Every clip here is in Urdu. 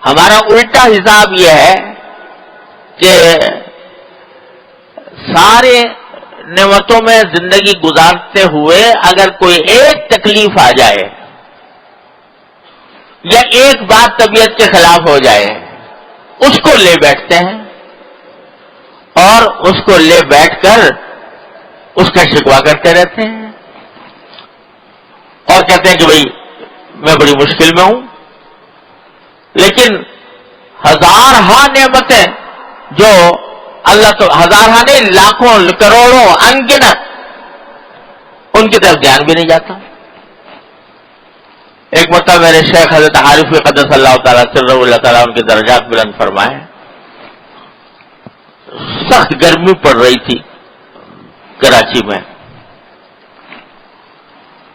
ہمارا الٹا حساب یہ ہے کہ سارے نعمتوں میں زندگی گزارتے ہوئے اگر کوئی ایک تکلیف آ جائے یا ایک بات طبیعت کے خلاف ہو جائے اس کو لے بیٹھتے ہیں اور اس کو لے بیٹھ کر اس کا شکوہ کرتے رہتے ہیں اور کہتے ہیں کہ بھئی میں بڑی مشکل میں ہوں. لیکن ہزارہا نعمتیں جو اللہ تو ہزارہا نہیں لاکھوں کروڑوں انگنت ان کی طرف دھیان بھی نہیں جاتا. ایک مرتبہ میرے شیخ حضرت عارف قدس اللہ تعالیٰ سرہ اللہ تعالیٰ ان کے درجات بلند فرمائے, سخت گرمی پڑ رہی تھی کراچی میں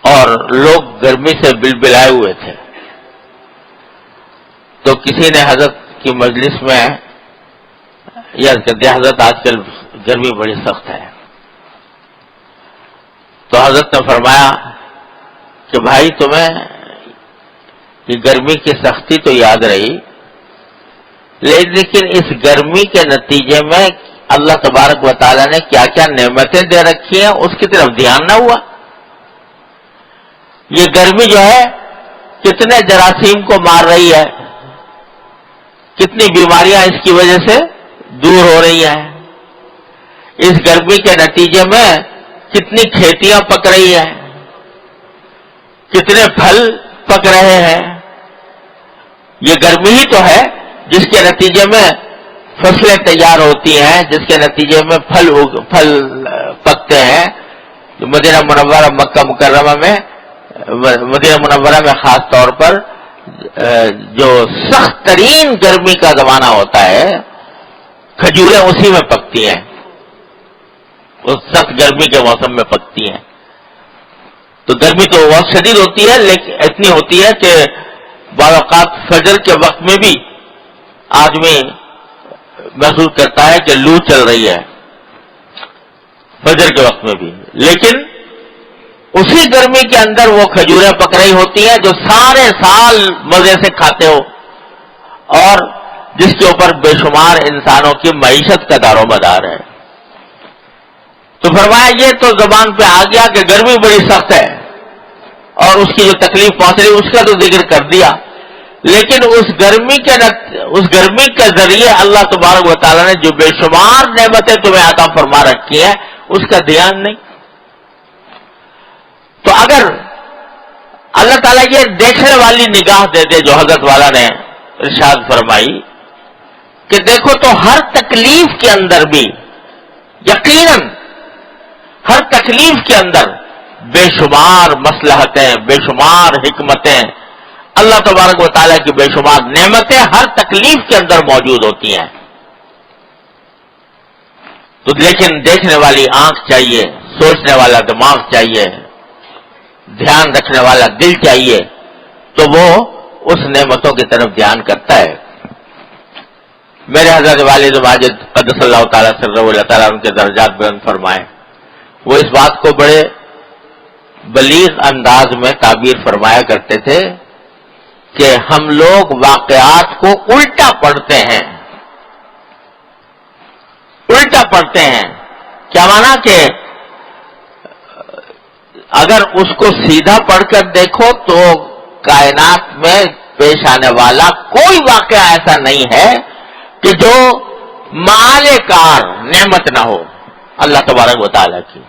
اور لوگ گرمی سے بلبلائے ہوئے تھے. تو کسی نے حضرت کی مجلس میں یاد کر دیا, حضرت آج کل گرمی بڑی سخت ہے. تو حضرت نے فرمایا کہ بھائی تمہیں یہ گرمی کی سختی تو یاد رہی, لیکن اس گرمی کے نتیجے میں اللہ تبارک و تعالیٰ نے کیا کیا نعمتیں دے رکھی ہیں اس کی طرف دھیان نہ ہوا. یہ گرمی جو ہے کتنے جراثیم کو مار رہی ہے, کتنی بیماریاں اس کی وجہ سے دور ہو رہی ہیں. اس گرمی کے نتیجے میں کتنی کھیتیاں پک رہی ہیں, کتنے پھل پک رہے ہیں. یہ گرمی ہی تو ہے جس کے نتیجے میں فصلیں تیار ہوتی ہیں, جس کے نتیجے میں پھل پکتے ہیں. مدینہ منورہ مکہ مکرمہ میں, مدینہ منورہ میں خاص طور پر جو سخت ترین گرمی کا زمانہ ہوتا ہے, کھجوریں اسی میں پکتی ہیں, اس سخت گرمی کے موسم میں پکتی ہیں. تو گرمی تو بہت شدید ہوتی ہے, لیکن اتنی ہوتی ہے کہ بعض اوقات فجر کے وقت میں بھی آدمی محسوس کرتا ہے کہ لو چل رہی ہے فجر کے وقت میں بھی. لیکن اسی گرمی کے اندر وہ کھجوریں پک رہی ہوتی ہیں جو سارے سال مزے سے کھاتے ہو اور جس کے اوپر بے شمار انسانوں کی معیشت کا دار و مدار ہے. تو فرمایا یہ تو زبان پہ آ گیا کہ گرمی بڑی سخت ہے اور اس کی جو تکلیف پہنچ رہی اس کا تو ذکر کر دیا, لیکن اس گرمی کے ذریعے اللہ تبارک و تعالیٰ نے جو بے شمار نعمتیں تمہیں عطا فرما رکھی ہیں اس کا دھیان نہیں. تو اگر اللہ تعالیٰ یہ دیکھنے والی نگاہ دے دے جو حضرت والا نے ارشاد فرمائی کہ دیکھو تو ہر تکلیف کے اندر بھی یقیناً ہر تکلیف کے اندر بے شمار مصلحتیں, بے شمار حکمتیں, اللہ تبارک و تعالیٰ کی بے شمار نعمتیں ہر تکلیف کے اندر موجود ہوتی ہیں. تو لیکن دیکھنے والی آنکھ چاہیے, سوچنے والا دماغ چاہیے, دھیان رکھنے والا دل چاہیے, تو وہ اس نعمتوں کی طرف دھیان کرتا ہے. میرے حضرت والد ماجد قدس اللہ تعالیٰ سرہ اللہ تعالیٰ ان کے درجات بلند فرمائے, وہ اس بات کو بڑے بلیغ انداز میں تعبیر فرمایا کرتے تھے کہ ہم لوگ واقعات کو الٹا پڑھتے ہیں. الٹا پڑھتے ہیں کیا مانا کہ اگر اس کو سیدھا پڑھ کر دیکھو تو کائنات میں پیش آنے والا کوئی واقعہ ایسا نہیں ہے کہ جو مال کار نعمت نہ ہو اللہ تبارک و تعالیٰ کی.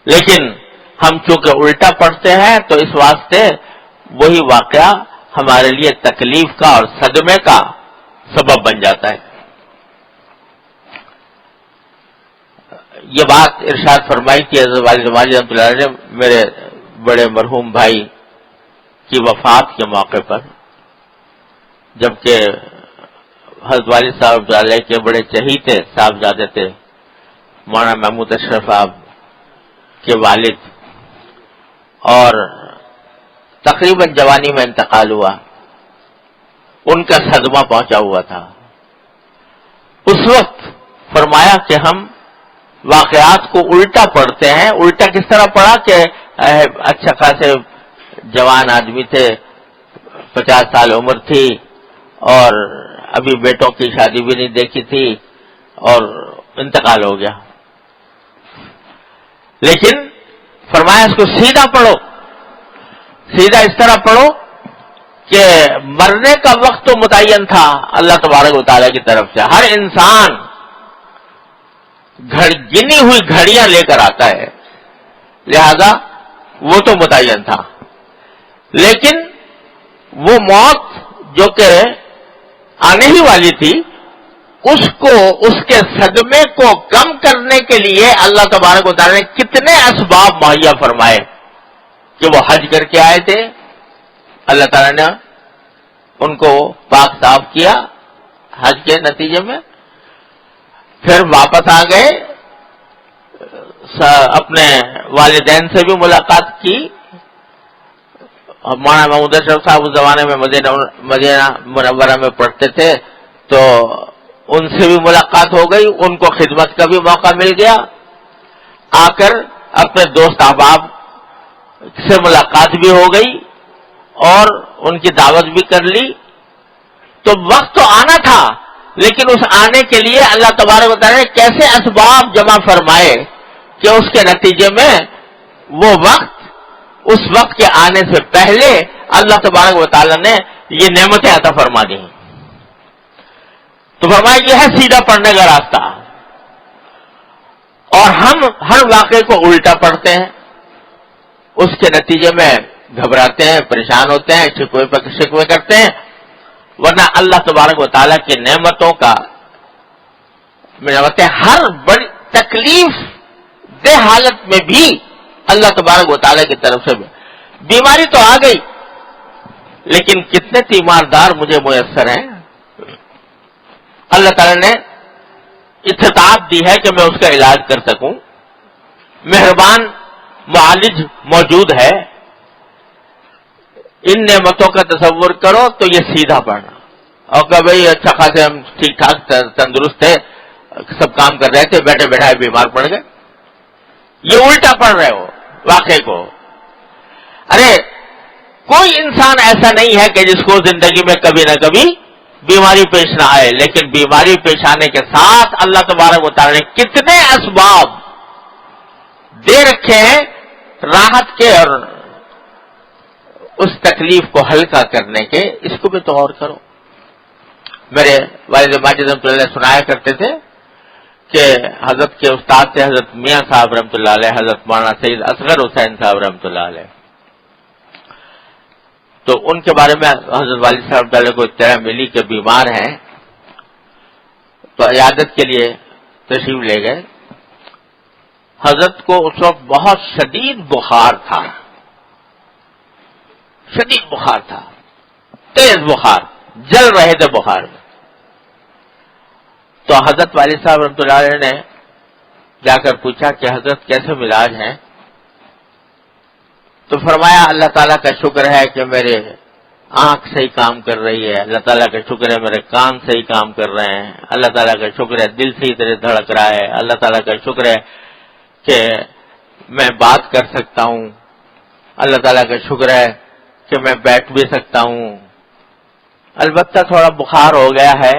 لیکن ہم چونکہ الٹا پڑھتے ہیں تو اس واسطے وہی واقعہ ہمارے لیے تکلیف کا اور صدمے کا سبب بن جاتا ہے. یہ بات ارشاد فرمائی کہ حضرت والد ماجد رحمۃ اللہ علیہ نے میرے بڑے مرحوم بھائی کی وفات کے موقع پر, جبکہ حضرت والد صاحب علیہ کے بڑے چہیتے صاحبزادے تھے مولانا محمود اشرف صاحب کے والد, اور تقریباً جوانی میں انتقال ہوا, ان کا صدمہ پہنچا ہوا تھا. اس وقت فرمایا کہ ہم واقعات کو الٹا پڑھتے ہیں. الٹا کس طرح پڑھا کہ اچھا خاصے جوان آدمی تھے, 50 سال عمر تھی, اور ابھی بیٹوں کی شادی بھی نہیں دیکھی تھی اور انتقال ہو گیا. لیکن فرمایا اس کو سیدھا پڑھو, سیدھا اس طرح پڑھو کہ مرنے کا وقت تو متعین تھا اللہ تبارک و تعالیٰ کی طرف سے. ہر انسان گنی ہوئی گھڑیاں لے کر آتا ہے, لہذا وہ تو متعین تھا. لیکن وہ موت جو کہ آنے ہی والی تھی, اس کو, اس کے صدمے کو کم کرنے کے لیے اللہ تبارک و تعالیٰ نے کتنے اسباب مہیا فرمائے کہ وہ حج کر کے آئے تھے, اللہ تعالیٰ نے ان کو پاک صاف کیا حج کے نتیجے میں, پھر واپس آ گئے, اپنے والدین سے بھی ملاقات کی. مولانا محمود اشرف صاحب اس زمانے میں مدینہ منورہ میں پڑھتے تھے, تو ان سے بھی ملاقات ہو گئی, ان کو خدمت کا بھی موقع مل گیا. آ کر اپنے دوست احباب سے ملاقات بھی ہو گئی اور ان کی دعوت بھی کر لی. تو وقت تو آنا تھا, لیکن اس آنے کے لیے اللہ تبارک و تعالیٰ نے کیسے اسباب جمع فرمائے کہ اس کے نتیجے میں وہ وقت, اس وقت کے آنے سے پہلے اللہ تبارک و تعالیٰ نے یہ نعمتیں عطا فرما دی. تو فرمایا یہ ہے سیدھا پڑھنے کا راستہ. اور ہم ہر واقعے کو الٹا پڑھتے ہیں, اس کے نتیجے میں گھبراتے ہیں, پریشان ہوتے ہیں, شکوے کرتے ہیں. ورنہ اللہ تبارک و تعالیٰ کی نعمتوں کا ہر بڑی تکلیف دہ حالت میں بھی اللہ تبارک و تعالیٰ کی طرف سے بیماری تو آ گئی, لیکن کتنے تیماردار مجھے میسر ہیں. اللہ تعالیٰ نے استطاعت دی ہے کہ میں اس کا علاج کر سکوں. مہربان معالج موجود ہے. ان نعمتوں کا تصور کرو تو یہ سیدھا پڑھنا, اور کہ بھائی اچھا خاصے ہم ٹھیک ٹھاک تندرست تھے, سب کام کر رہے تھے, بیٹھے بیٹھائے بیمار پڑ گئے. یہ الٹا پڑھ رہے ہو واقعے کو. ارے کوئی انسان ایسا نہیں ہے کہ جس کو زندگی میں کبھی نہ کبھی بیماری پیش نہ آئے, لیکن بیماری پیش آنے کے ساتھ اللہ تبارک و تعالیٰ نے کتنے اسباب دے رکھے ہیں راحت کے اور اس تکلیف کو ہلکا کرنے کے. اس کو بھی تو غور کرو. میرے والد ماجد رحمۃ اللہ علیہ سنایا کرتے تھے کہ حضرت کے استاد تھے حضرت میاں صاحب رحمۃ اللہ علیہ, حضرت مولانا سید اصغر حسین صاحب رحمۃ اللہ علیہ. تو ان کے بارے میں حضرت والد صاحب علیہ کو اطلاع ملی کہ بیمار ہیں, تو عیادت کے لیے تشریف لے گئے. حضرت کو اس وقت بہت شدید بخار تھا, شدید بخار تھا, تیز بخار, جل رہے تھے بخار میں. تو حضرت والد صاحب رحمۃ اللہ علیہ نے جا کر پوچھا کہ حضرت کیسے مزاج ہیں؟ تو فرمایا اللہ تعالیٰ کا شکر ہے کہ میرے آنکھ صحیح کام کر رہی ہے, اللہ تعالیٰ کا شکر ہے میرے کان صحیح کام کر رہے ہیں, اللہ تعالیٰ کا شکر ہے دل صحیح طرح دھڑک رہا ہے, اللہ تعالیٰ کا شکر ہے کہ میں بات کر سکتا ہوں, اللہ تعالیٰ کا شکر ہے کہ میں بیٹھ بھی سکتا ہوں. البتہ تھوڑا بخار ہو گیا ہے,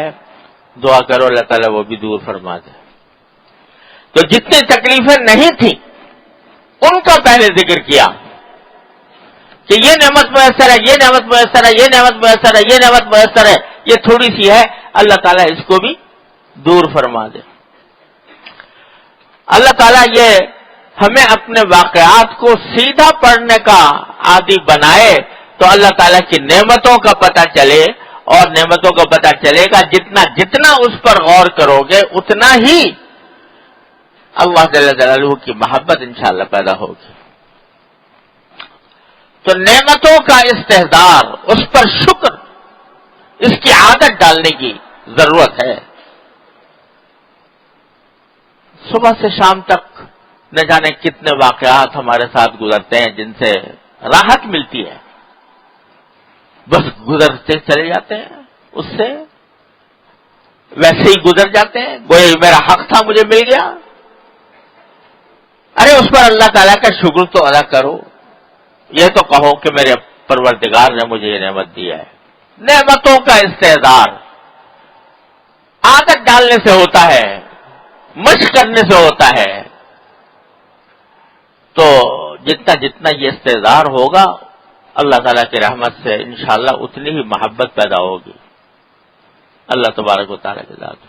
دعا کرو اللہ تعالیٰ وہ بھی دور فرما دے. تو جتنی تکلیفیں نہیں تھیں ان کا پہلے ذکر کیا کہ یہ نعمت میسر ہے, یہ نعمت میسر ہے, یہ نعمت میسر ہے, یہ نعمت میسر ہے, یہ تھوڑی سی ہے, اللہ تعالیٰ اس کو بھی دور فرما دے. اللہ تعالیٰ یہ ہمیں اپنے واقعات کو سیدھا پڑھنے کا عادی بنائے تو اللہ تعالیٰ کی نعمتوں کا پتہ چلے, اور نعمتوں کا پتہ چلے گا جتنا اس پر غور کرو گے اتنا ہی اللہ جل جلالہ کی محبت انشاءاللہ پیدا ہوگی. تو نعمتوں کا استحضار, اس پر شکر, اس کی عادت ڈالنے کی ضرورت ہے. صبح سے شام تک نہ جانے کتنے واقعات ہمارے ساتھ گزرتے ہیں جن سے راحت ملتی ہے, بس گزرتے چلے جاتے ہیں, اس سے ویسے ہی گزر جاتے ہیں, گویا میرا حق تھا مجھے مل گیا. ارے اس پر اللہ تعالیٰ کا شکر تو ادا کرو, یہ تو کہو کہ میرے پروردگار نے مجھے یہ نعمت دیا ہے. نعمتوں کا استحضار عادت ڈالنے سے ہوتا ہے، مشق کرنے سے ہوتا ہے. تو جتنا جتنا یہ استحضار ہوگا اللہ تعالیٰ کی رحمت سے انشاءاللہ اتنی ہی محبت پیدا ہوگی. اللہ تبارک و تعالیٰ کی ذات.